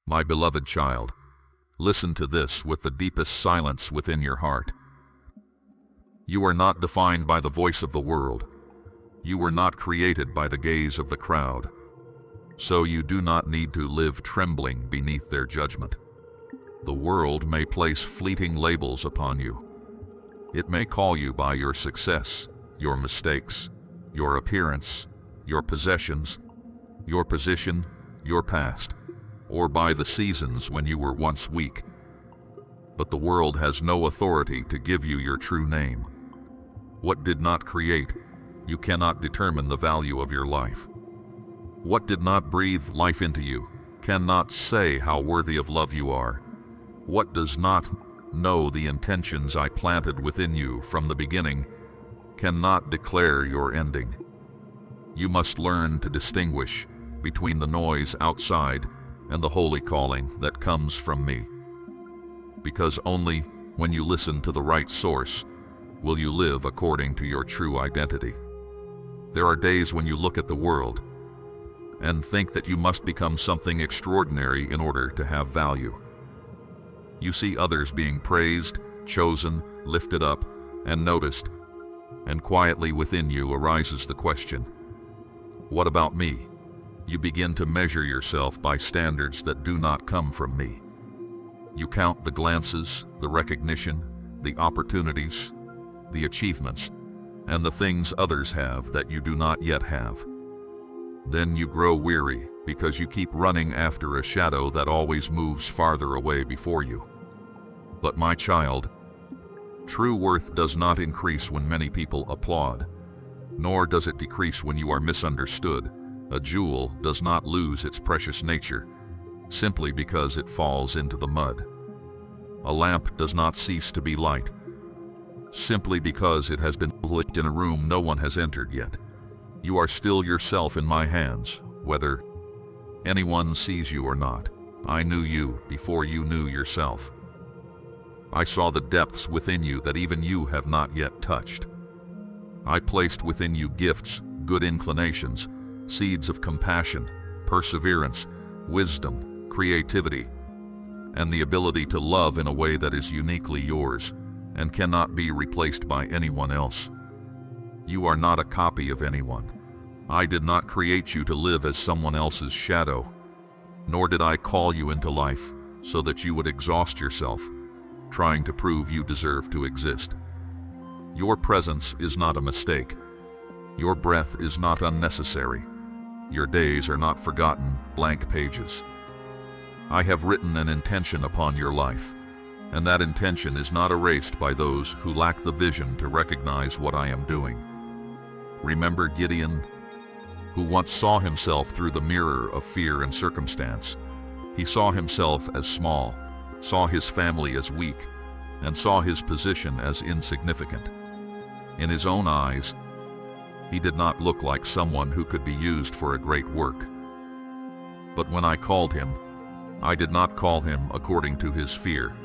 My beloved child, listen to this with the deepest silence within your heart. You are not defined by the voice of the world. You were not created by the gaze of the crowd. So you do not need to live trembling beneath their judgment. The world may place fleeting labels upon you. It may call you by your success, your mistakes, your appearance, your possessions, your position, your past, or by the seasons when you were once weak. But the world has no authority to give you your true name. What did not create, you cannot determine the value of your life. What did not breathe life into you cannot say how worthy of love you are. What does not know the intentions I planted within you from the beginning cannot declare your ending. You must learn to distinguish between the noise outside and the holy calling that comes from me. Because only when you listen to the right source will you live according to your true identity. There are days when you look at the world and think that you must become something extraordinary in order to have value. You see others being praised, chosen, lifted up, and noticed, and quietly within you arises the question, what about me? You begin to measure yourself by standards that do not come from me. You count the glances, the recognition, the opportunities, the achievements, and the things others have that you do not yet have. Then you grow weary because you keep running after a shadow that always moves farther away before you. But my child, true worth does not increase when many people applaud, nor does it decrease when you are misunderstood. A jewel does not lose its precious nature simply because it falls into the mud. A lamp does not cease to be light simply because it has been lit in a room no one has entered yet. You are still yourself in my hands, whether anyone sees you or not. I knew you before you knew yourself. I saw the depths within you that even you have not yet touched. I placed within you gifts, good inclinations, seeds of compassion, perseverance, wisdom, creativity, and the ability to love in a way that is uniquely yours and cannot be replaced by anyone else. You are not a copy of anyone. I did not create you to live as someone else's shadow, nor did I call you into life so that you would exhaust yourself trying to prove you deserve to exist. Your presence is not a mistake. Your breath is not unnecessary. Your days are not forgotten blank pages. I have written an intention upon your life, and that intention is not erased by those who lack the vision to recognize what I am doing. Remember Gideon, who once saw himself through the mirror of fear and circumstance. He saw himself as small, saw his family as weak, and saw his position as insignificant. In his own eyes, he did not look like someone who could be used for a great work. But when I called him, I did not call him according to his fear.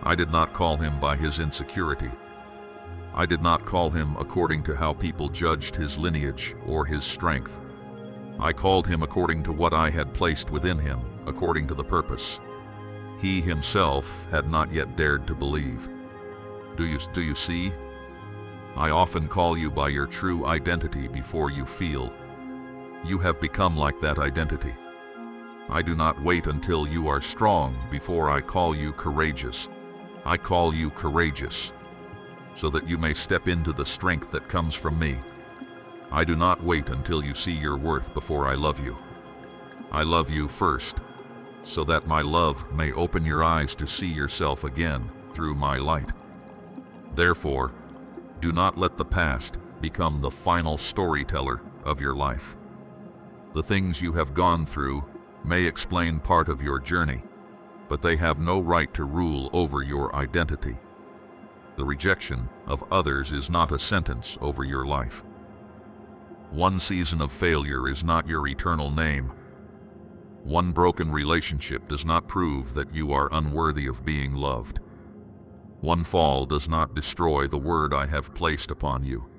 I did not call him by his insecurity. I did not call him according to how people judged his lineage or his strength. I called him according to what I had placed within him, according to the purpose he himself had not yet dared to believe. Do you see? I often call you by your true identity before you feel. You have become like that identity. I do not wait until you are strong before I call you courageous. I call you courageous so that you may step into the strength that comes from me. I do not wait until you see your worth before I love you. I love you first, so that my love may open your eyes to see yourself again through my light. Therefore, do not let the past become the final storyteller of your life. The things you have gone through may explain part of your journey, but they have no right to rule over your identity. The rejection of others is not a sentence over your life. One season of failure is not your eternal name. One broken relationship does not prove that you are unworthy of being loved. One fall does not destroy the word I have placed upon you.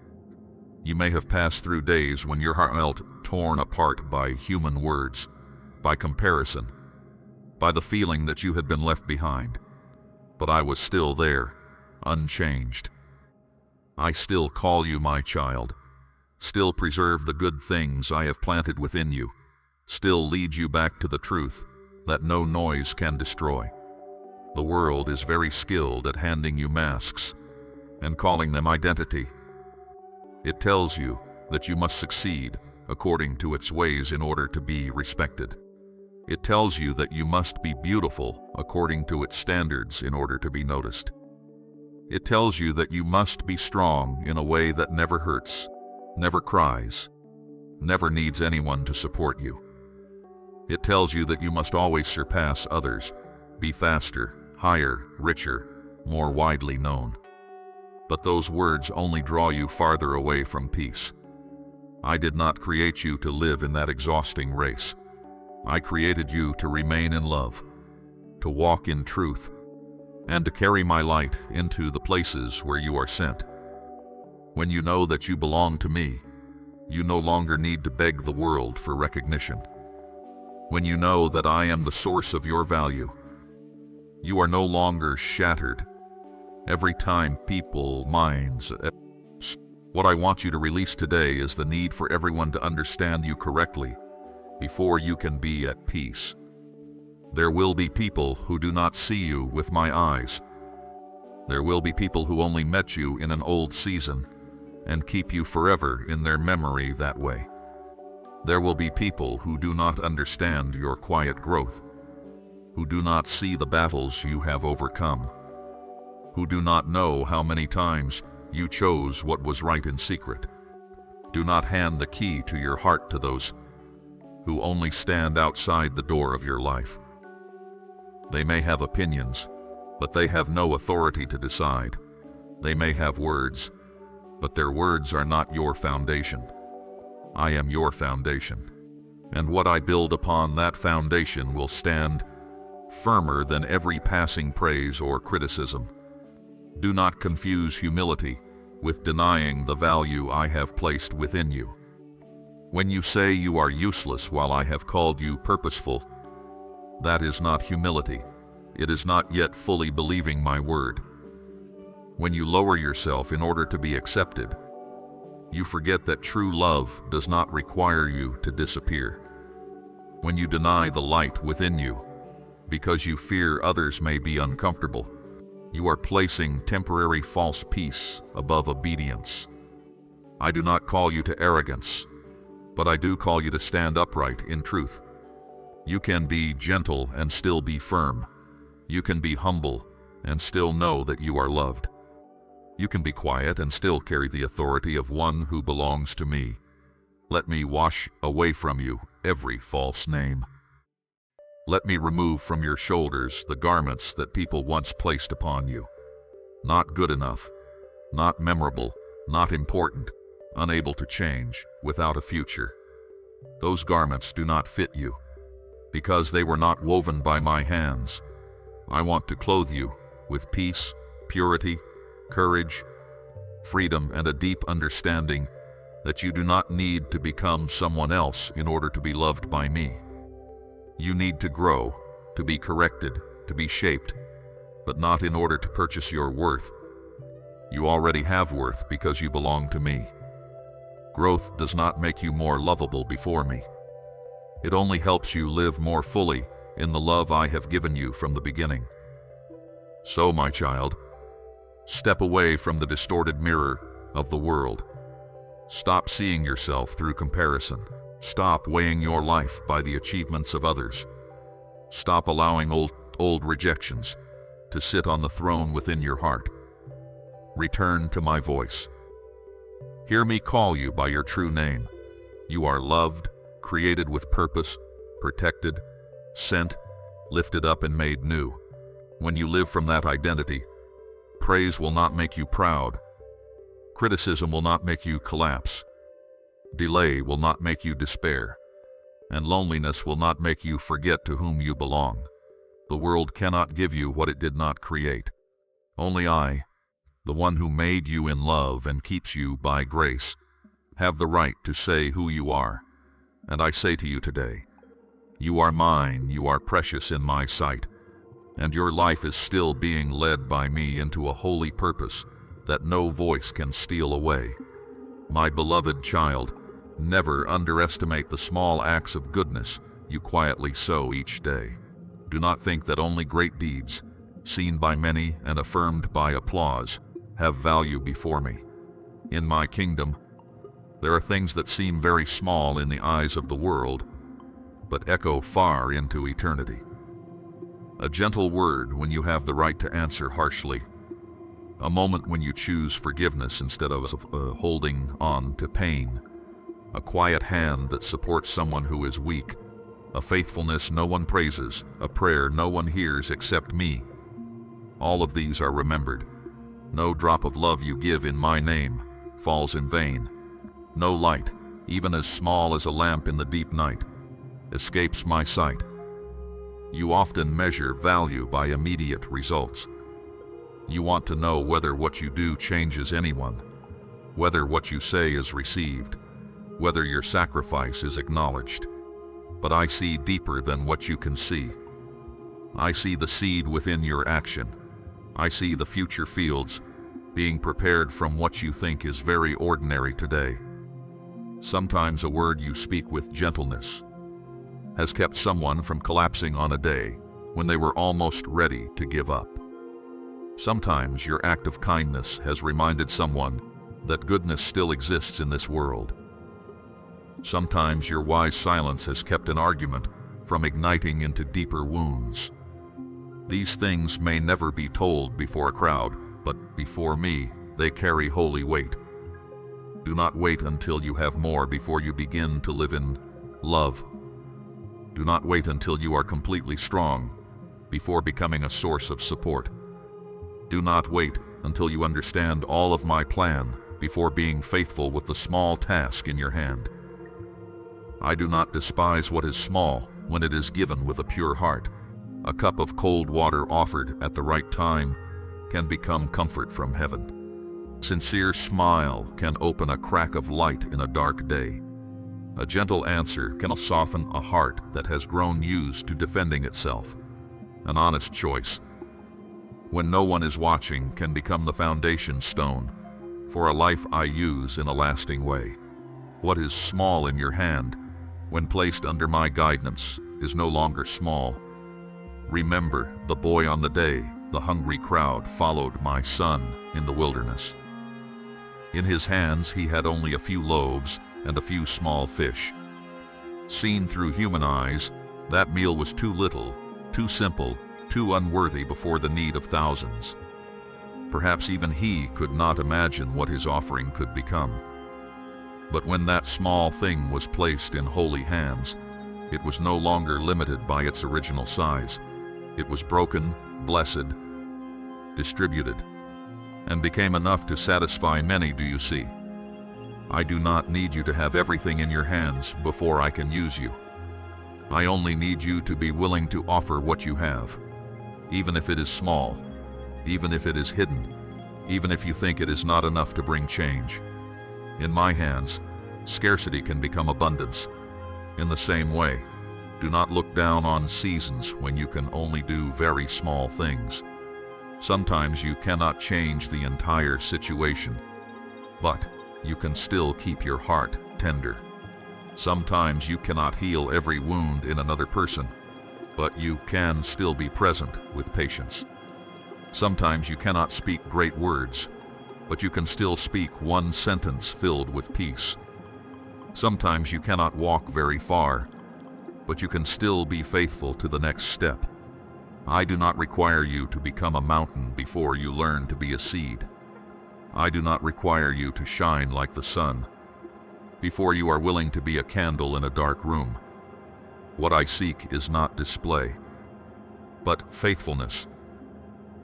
You may have passed through days when your heart felt torn apart by human words, by comparison, by the feeling that you had been left behind. But I was still there, unchanged. I still call you my child, still preserve the good things I have planted within you, still lead you back to the truth that no noise can destroy. The world is very skilled at handing you masks and calling them identity. It tells you that you must succeed according to its ways in order to be respected. It tells you that you must be beautiful according to its standards in order to be noticed. It tells you that you must be strong in a way that never hurts, never cries, never needs anyone to support you. It tells you that you must always surpass others, be faster, higher, richer, more widely known. But those words only draw you farther away from peace. I did not create you to live in that exhausting race. I created you to remain in love, to walk in truth, and to carry my light into the places where you are sent. When you know that you belong to me, you no longer need to beg the world for recognition. When you know that I am the source of your value, you are no longer shattered every time people minds. What I want you to release today is the need for everyone to understand you correctly before you can be at peace. There will be people who do not see you with my eyes. There will be people who only met you in an old season and keep you forever in their memory that way. There will be people who do not understand your quiet growth, who do not see the battles you have overcome, who do not know how many times you chose what was right in secret. Do not hand the key to your heart to those who only stand outside the door of your life. They may have opinions, but they have no authority to decide. They may have words, but their words are not your foundation. I am your foundation, and what I build upon that foundation will stand firmer than every passing praise or criticism. Do not confuse humility with denying the value I have placed within you. When you say you are useless while I have called you purposeful, that is not humility. It is not yet fully believing my word. When you lower yourself in order to be accepted, you forget that true love does not require you to disappear. When you deny the light within you because you fear others may be uncomfortable, you are placing temporary false peace above obedience. I do not call you to arrogance, but I do call you to stand upright in truth. You can be gentle and still be firm. You can be humble and still know that you are loved. You can be quiet and still carry the authority of one who belongs to me. Let me wash away from you every false name. Let me remove from your shoulders the garments that people once placed upon you. Not good enough, not memorable, not important, unable to change, without a future. Those garments do not fit you, because they were not woven by my hands. I want to clothe you with peace, purity, courage, freedom, and a deep understanding that you do not need to become someone else in order to be loved by me. You need to grow, to be corrected, to be shaped, but not in order to purchase your worth. You already have worth because you belong to me. Growth does not make you more lovable before me. It only helps you live more fully in the love I have given you from the beginning. So, my child, step away from the distorted mirror of the world. Stop seeing yourself through comparison. Stop weighing your life by the achievements of others. Stop allowing old rejections to sit on the throne within your heart. Return to my voice. Hear me call you by your true name. You are loved, created with purpose, protected, sent, lifted up, and made new. When you live from that identity, praise will not make you proud. Criticism will not make you collapse. Delay will not make you despair. And loneliness will not make you forget to whom you belong. The world cannot give you what it did not create. Only I, the one who made you in love and keeps you by grace, have the right to say who you are. And I say to you today, You are mine, you are precious in my sight, and your life is still being led by me into a holy purpose that no voice can steal away. My beloved child, never underestimate the small acts of goodness you quietly sow each day. Do not think that only great deeds, seen by many and affirmed by applause, have value before me. In my kingdom, there are things that seem very small in the eyes of the world, but echo far into eternity. A gentle word when you have the right to answer harshly. A moment when you choose forgiveness instead of holding on to pain. A quiet hand that supports someone who is weak. A faithfulness no one praises, a prayer no one hears except me. All of these are remembered. No drop of love you give in my name falls in vain. No light, even as small as a lamp in the deep night, escapes my sight. You often measure value by immediate results. You want to know whether what you do changes anyone, whether what you say is received, whether your sacrifice is acknowledged. But I see deeper than what you can see. I see the seed within your action. I see the future fields being prepared from what you think is very ordinary today. Sometimes a word you speak with gentleness has kept someone from collapsing on a day when they were almost ready to give up. Sometimes your act of kindness has reminded someone that goodness still exists in this world. Sometimes your wise silence has kept an argument from igniting into deeper wounds. These things may never be told before a crowd, but before me, they carry holy weight. Do not wait until you have more before you begin to live in love. Do not wait until you are completely strong before becoming a source of support. Do not wait until you understand all of my plan before being faithful with the small task in your hand. I do not despise what is small when it is given with a pure heart. A cup of cold water offered at the right time can become comfort from heaven. Sincere smile can open a crack of light in a dark day. A gentle answer can soften a heart that has grown used to defending itself. An honest choice, when no one is watching, can become the foundation stone for a life I use in a lasting way. What is small in your hand, when placed under my guidance, is no longer small. Remember the boy on the day the hungry crowd followed my son in the wilderness. In his hands he had only a few loaves and a few small fish. Seen through human eyes, that meal was too little, too simple, too unworthy before the need of thousands. Perhaps even he could not imagine what his offering could become. But when that small thing was placed in holy hands, it was no longer limited by its original size. It was broken, blessed, distributed, and became enough to satisfy many. Do you see? I do not need you to have everything in your hands before I can use you. I only need you to be willing to offer what you have, even if it is small, even if it is hidden, even if you think it is not enough to bring change. In my hands, scarcity can become abundance. In the same way, do not look down on seasons when you can only do very small things. Sometimes you cannot change the entire situation, but you can still keep your heart tender. Sometimes you cannot heal every wound in another person, but you can still be present with patience. Sometimes you cannot speak great words, but you can still speak one sentence filled with peace. Sometimes you cannot walk very far, but you can still be faithful to the next step. I do not require you to become a mountain before you learn to be a seed. I do not require you to shine like the sun before you are willing to be a candle in a dark room. What I seek is not display, but faithfulness.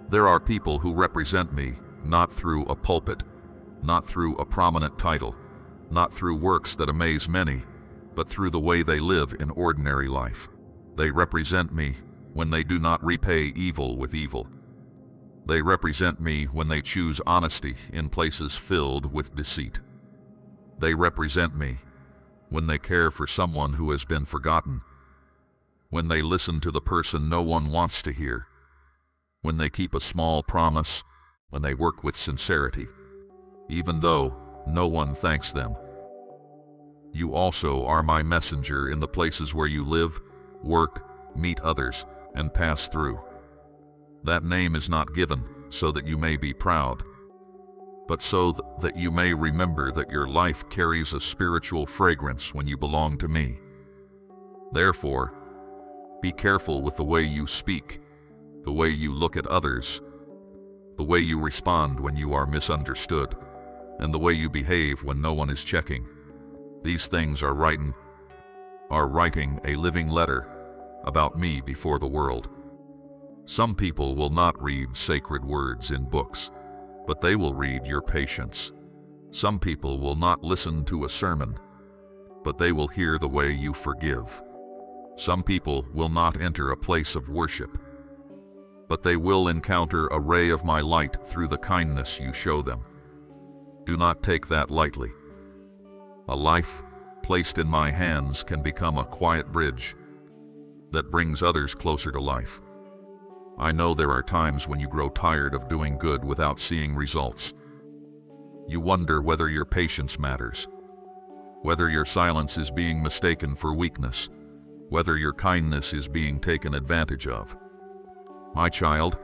There are people who represent me not through a pulpit, not through a prominent title, not through works that amaze many, but through the way they live in ordinary life. They represent me when they do not repay evil with evil. They represent me when they choose honesty in places filled with deceit. They represent me when they care for someone who has been forgotten. when they listen to the person no one wants to hear, when they keep a small promise, when they work with sincerity, even though no one thanks them. You also are my messenger in the places where you live, work, meet others, and pass through. That name is not given so that you may be proud, but so that you may remember that your life carries a spiritual fragrance when you belong to me. Therefore, be careful with the way you speak, the way you look at others, the way you respond when you are misunderstood, and the way you behave when no one is checking. These things are writing a living letter about me before the world. Some people will not read sacred words in books, but they will read your patience. Some people will not listen to a sermon, but they will hear the way you forgive. Some people will not enter a place of worship, but they will encounter a ray of my light through the kindness you show them. Do not take that lightly. A life placed in my hands can become a quiet bridge that brings others closer to life. I know there are times when you grow tired of doing good without seeing results. You wonder whether your patience matters, whether your silence is being mistaken for weakness, whether your kindness is being taken advantage of. My child,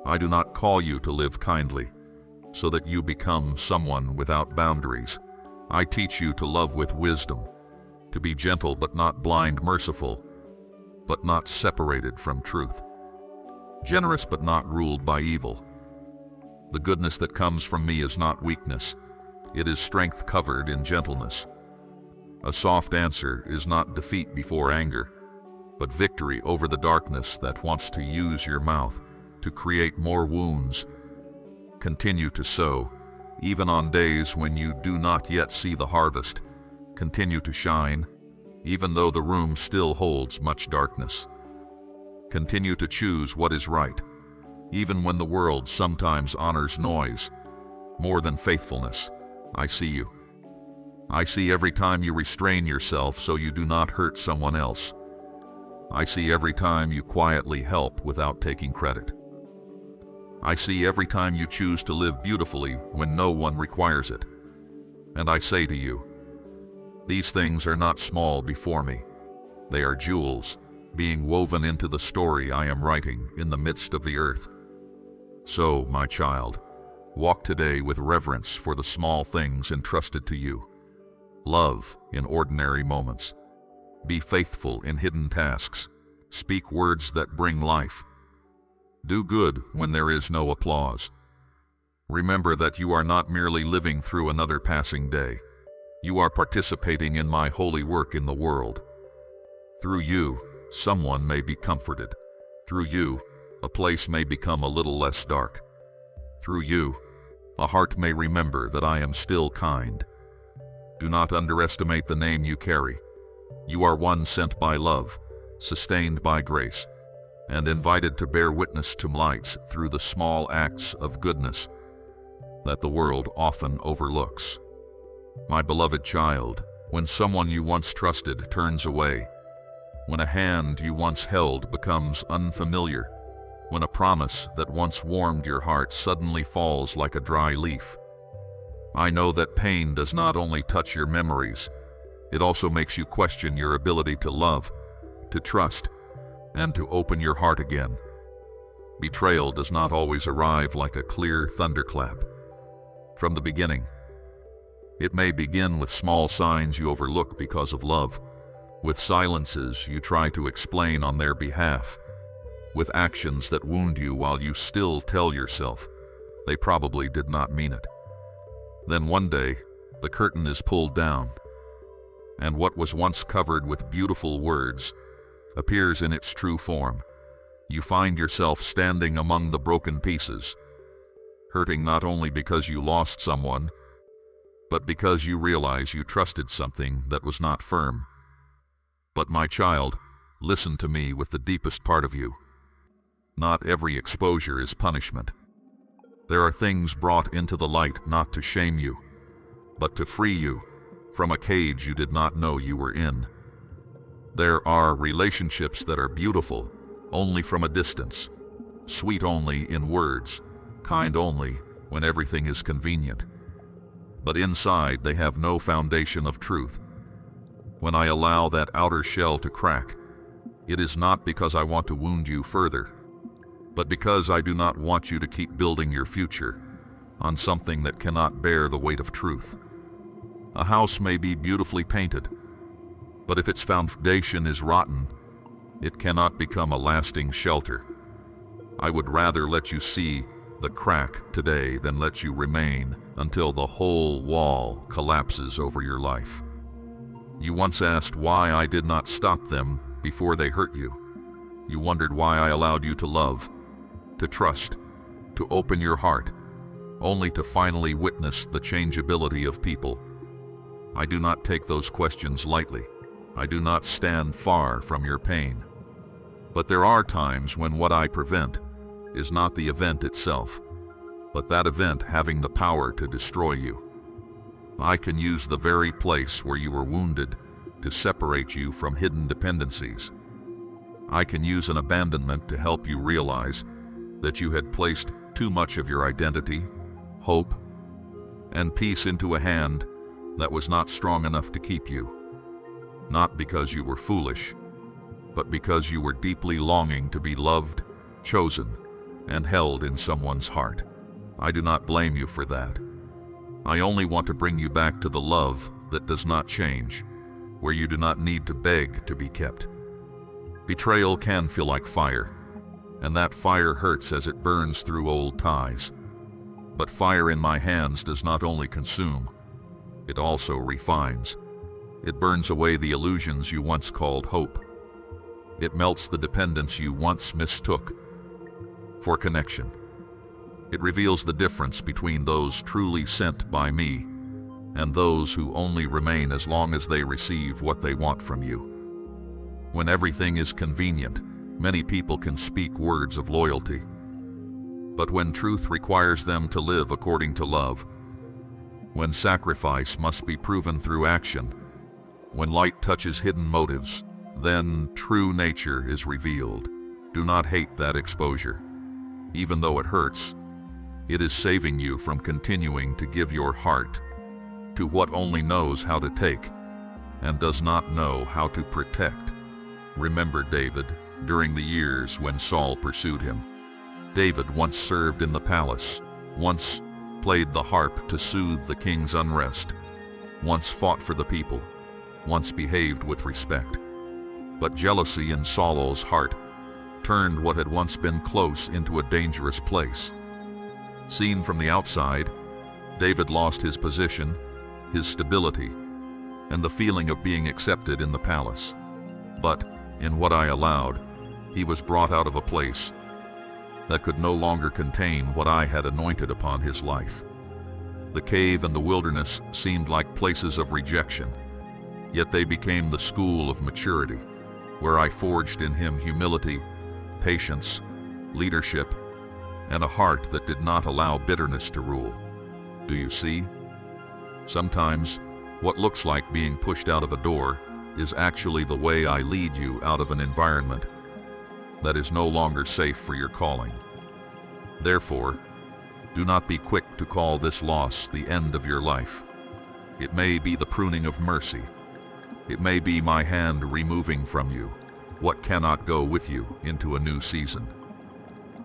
I do not call you to live kindly, so that you become someone without boundaries. I teach you to love with wisdom, to be gentle but not blind, merciful but not separated from truth, generous but not ruled by evil. The goodness that comes from me is not weakness, it is strength covered in gentleness. A soft answer is not defeat before anger, but victory over the darkness that wants to use your mouth to create more wounds. Continue to sow, even on days when you do not yet see the harvest. Continue to shine, even though the room still holds much darkness. Continue to choose what is right, even when the world sometimes honors noise more than faithfulness. I see you. I see every time you restrain yourself so you do not hurt someone else. I see every time you quietly help without taking credit. I see every time you choose to live beautifully when no one requires it. And I say to you, these things are not small before me. They are jewels being woven into the story I am writing in the midst of the earth. So, my child, walk today with reverence for the small things entrusted to you. Love in ordinary moments. Be faithful in hidden tasks. Speak words that bring life. Do good when there is no applause. Remember that you are not merely living through another passing day. You are participating in my holy work in the world. Through you, someone may be comforted. Through you, a place may become a little less dark. Through you, a heart may remember that I am still kind. Do not underestimate the name you carry. You are one sent by love, sustained by grace, and invited to bear witness to lights through the small acts of goodness that the world often overlooks. My beloved child, when someone you once trusted turns away, when a hand you once held becomes unfamiliar, when a promise that once warmed your heart suddenly falls like a dry leaf, I know that pain does not only touch your memories, it also makes you question your ability to love, to trust, and to open your heart again. Betrayal does not always arrive like a clear thunderclap. From the beginning, it may begin with small signs you overlook because of love, with silences you try to explain on their behalf, with actions that wound you while you still tell yourself they probably did not mean it. Then one day, the curtain is pulled down, and what was once covered with beautiful words appears in its true form. You find yourself standing among the broken pieces, hurting not only because you lost someone, but because you realize you trusted something that was not firm. But my child, listen to me with the deepest part of you. Not every exposure is punishment. There are things brought into the light not to shame you, but to free you from a cage you did not know you were in. There are relationships that are beautiful only from a distance, sweet only in words, kind only when everything is convenient. But inside they have no foundation of truth. When I allow that outer shell to crack, it is not because I want to wound you further, but because I do not want you to keep building your future on something that cannot bear the weight of truth. A house may be beautifully painted, but if its foundation is rotten, it cannot become a lasting shelter. I would rather let you see the crack today than let you remain until the whole wall collapses over your life. You once asked why I did not stop them before they hurt you. You wondered why I allowed you to love, to trust, to open your heart, only to finally witness the changeability of people. I do not take those questions lightly. I do not stand far from your pain. But there are times when what I prevent is not the event itself, but that event having the power to destroy you. I can use the very place where you were wounded to separate you from hidden dependencies. I can use an abandonment to help you realize that you had placed too much of your identity, hope, and peace into a hand that was not strong enough to keep you. Not because you were foolish, but because you were deeply longing to be loved, chosen, and held in someone's heart. I do not blame you for that. I only want to bring you back to the love that does not change, where you do not need to beg to be kept. Betrayal can feel like fire, and that fire hurts as it burns through old ties. But fire in my hands does not only consume, it also refines. It burns away the illusions you once called hope. It melts the dependence you once mistook for connection. It reveals the difference between those truly sent by me and those who only remain as long as they receive what they want from you. When everything is convenient, many people can speak words of loyalty. But when truth requires them to live according to love, when sacrifice must be proven through action, when light touches hidden motives, then true nature is revealed. Do not hate that exposure. Even though it hurts, it is saving you from continuing to give your heart to what only knows how to take and does not know how to protect. Remember David during the years when Saul pursued him. David once served in the palace, once played the harp to soothe the king's unrest, once fought for the people, once behaved with respect. But jealousy in Saul's heart turned what had once been close into a dangerous place. Seen from the outside, David lost his position, his stability, and the feeling of being accepted in the palace. But in what I allowed, he was brought out of a place that could no longer contain what I had anointed upon his life. The cave and the wilderness seemed like places of rejection, yet they became the school of maturity, where I forged in him humility, patience, leadership, and a heart that did not allow bitterness to rule. Do you see? Sometimes, what looks like being pushed out of a door is actually the way I lead you out of an environment that is no longer safe for your calling. Therefore, do not be quick to call this loss the end of your life. It may be the pruning of mercy. It may be my hand removing from you what cannot go with you into a new season.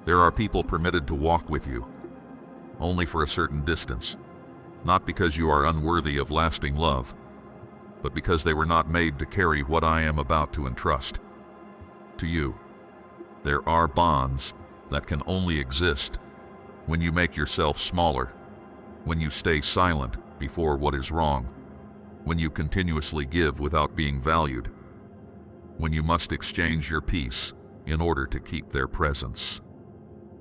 There are people permitted to walk with you, only for a certain distance, not because you are unworthy of lasting love, but because they were not made to carry what I am about to entrust to you. There are bonds that can only exist when you make yourself smaller, when you stay silent before what is wrong, when you continuously give without being valued, when you must exchange your peace in order to keep their presence.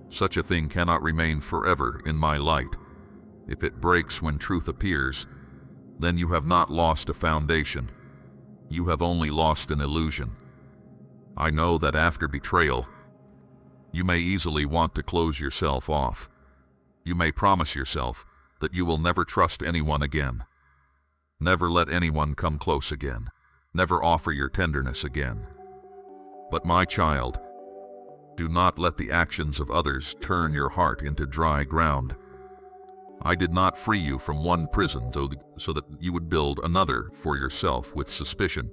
Such a thing cannot remain forever in my light. If it breaks when truth appears, then you have not lost a foundation. You have only lost an illusion. I know that after betrayal, you may easily want to close yourself off. You may promise yourself that you will never trust anyone again. Never let anyone come close again. Never offer your tenderness again. But my child, do not let the actions of others turn your heart into dry ground. I did not free you from one prison so that you would build another for yourself with suspicion.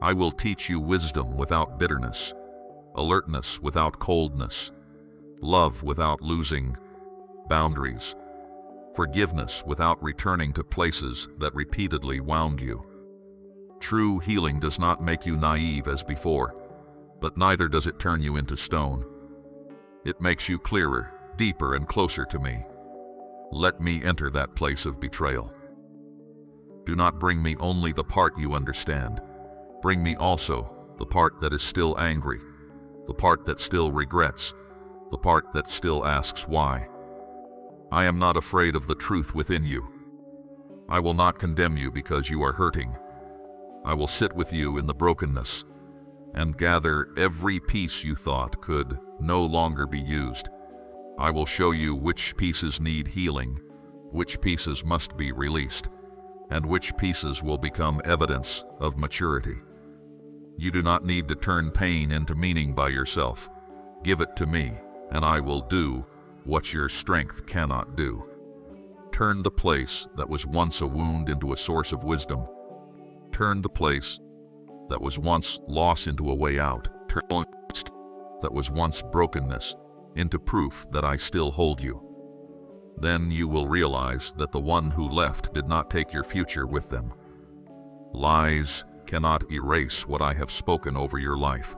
I will teach you wisdom without bitterness, alertness without coldness, love without losing boundaries, forgiveness without returning to places that repeatedly wound you. True healing does not make you naive as before, but neither does it turn you into stone. It makes you clearer, deeper, and closer to me. Let me enter that place of betrayal. Do not bring me only the part you understand. Bring me also the part that is still angry, the part that still regrets, the part that still asks why. I am not afraid of the truth within you. I will not condemn you because you are hurting. I will sit with you in the brokenness and gather every piece you thought could no longer be used. I will show you which pieces need healing, which pieces must be released, and which pieces will become evidence of maturity. You do not need to turn pain into meaning by yourself. Give it to me, and I will do what your strength cannot do. Turn the place that was once a wound into a source of wisdom. Turn the place that was once loss into a way out. Turn the place that was once brokenness into proof that I still hold you. Then you will realize that the one who left did not take your future with them. Lies cannot erase what I have spoken over your life.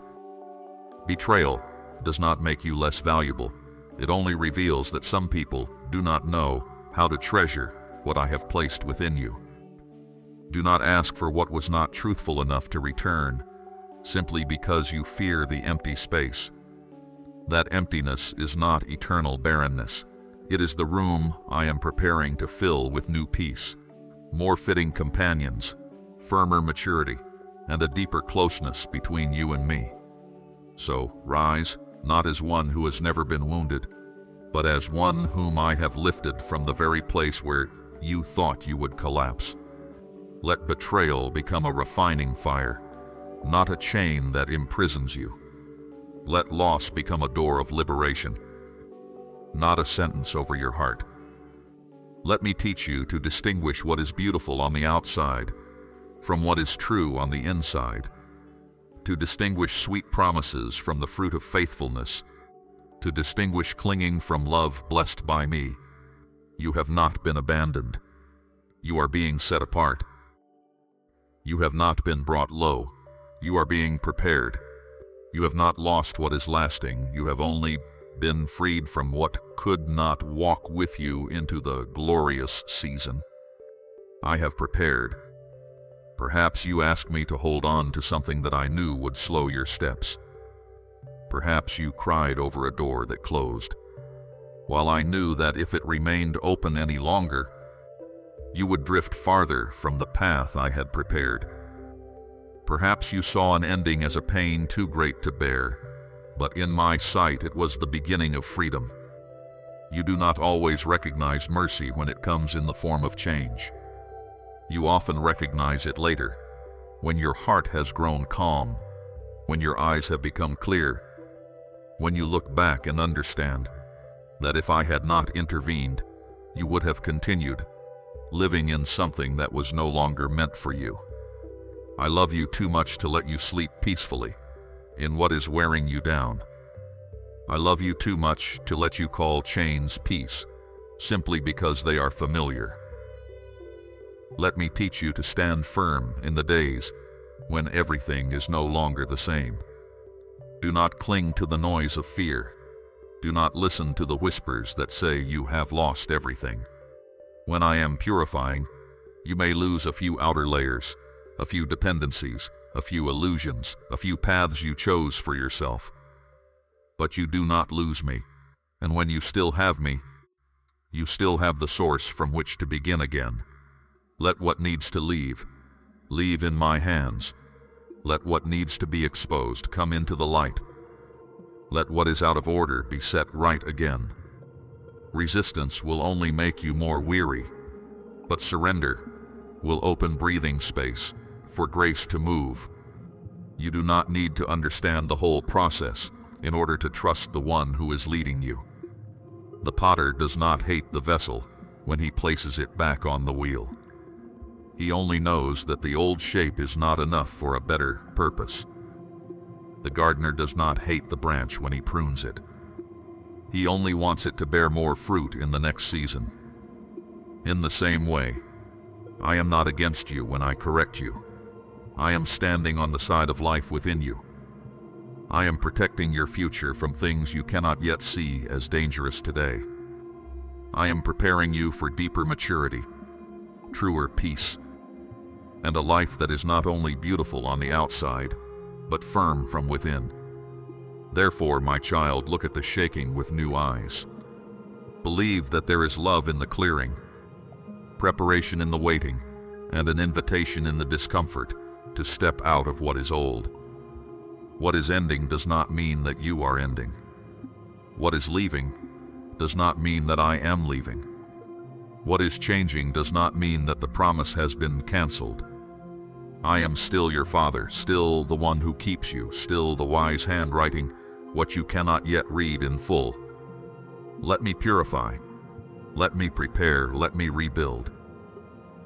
Betrayal does not make you less valuable. It only reveals that some people do not know how to treasure what I have placed within you. Do not ask for what was not truthful enough to return, simply because you fear the empty space. That emptiness is not eternal barrenness. It is the room I am preparing to fill with new peace, more fitting companions, firmer maturity, and a deeper closeness between you and me. So rise, not as one who has never been wounded, but as one whom I have lifted from the very place where you thought you would collapse. Let betrayal become a refining fire, not a chain that imprisons you. Let loss become a door of liberation, not a sentence over your heart. Let me teach you to distinguish what is beautiful on the outside from what is true on the inside, to distinguish sweet promises from the fruit of faithfulness, to distinguish clinging from love blessed by me. You have not been abandoned. You are being set apart. You have not been brought low. You are being prepared. You have not lost what is lasting. You have only been freed from what could not walk with you into the glorious season I have prepared. Perhaps you asked me to hold on to something that I knew would slow your steps. Perhaps you cried over a door that closed, while I knew that if it remained open any longer, you would drift farther from the path I had prepared. Perhaps you saw an ending as a pain too great to bear, but in my sight it was the beginning of freedom. You do not always recognize mercy when it comes in the form of change. You often recognize it later, when your heart has grown calm, when your eyes have become clear, when you look back and understand that if I had not intervened, you would have continued living in something that was no longer meant for you. I love you too much to let you sleep peacefully in what is wearing you down. I love you too much to let you call chains peace, simply because they are familiar. Let me teach you to stand firm in the days when everything is no longer the same. Do not cling to the noise of fear. Do not listen to the whispers that say you have lost everything. When I am purifying, you may lose a few outer layers, a few dependencies, a few illusions, a few paths you chose for yourself. But you do not lose me, and when you still have me, you still have the source from which to begin again. Let what needs to leave in my hands. Let what needs to be exposed come into the light. Let what is out of order be set right again. Resistance will only make you more weary, but surrender will open breathing space for grace to move. You do not need to understand the whole process in order to trust the one who is leading you. The potter does not hate the vessel when he places it back on the wheel. He only knows that the old shape is not enough for a better purpose. The gardener does not hate the branch when he prunes it. He only wants it to bear more fruit in the next season. In the same way, I am not against you when I correct you. I am standing on the side of life within you. I am protecting your future from things you cannot yet see as dangerous today. I am preparing you for deeper maturity, truer peace, and a life that is not only beautiful on the outside, but firm from within. Therefore, my child, look at the shaking with new eyes. Believe that there is love in the clearing, preparation in the waiting, and an invitation in the discomfort to step out of what is old. What is ending does not mean that you are ending. What is leaving does not mean that I am leaving. What is changing does not mean that the promise has been canceled. I am still your father, still the one who keeps you, still the wise hand writing what you cannot yet read in full. Let me purify. Let me prepare. Let me rebuild.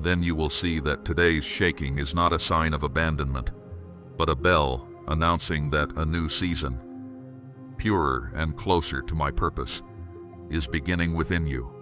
Then you will see that today's shaking is not a sign of abandonment, but a bell announcing that a new season, purer and closer to my purpose, is beginning within you.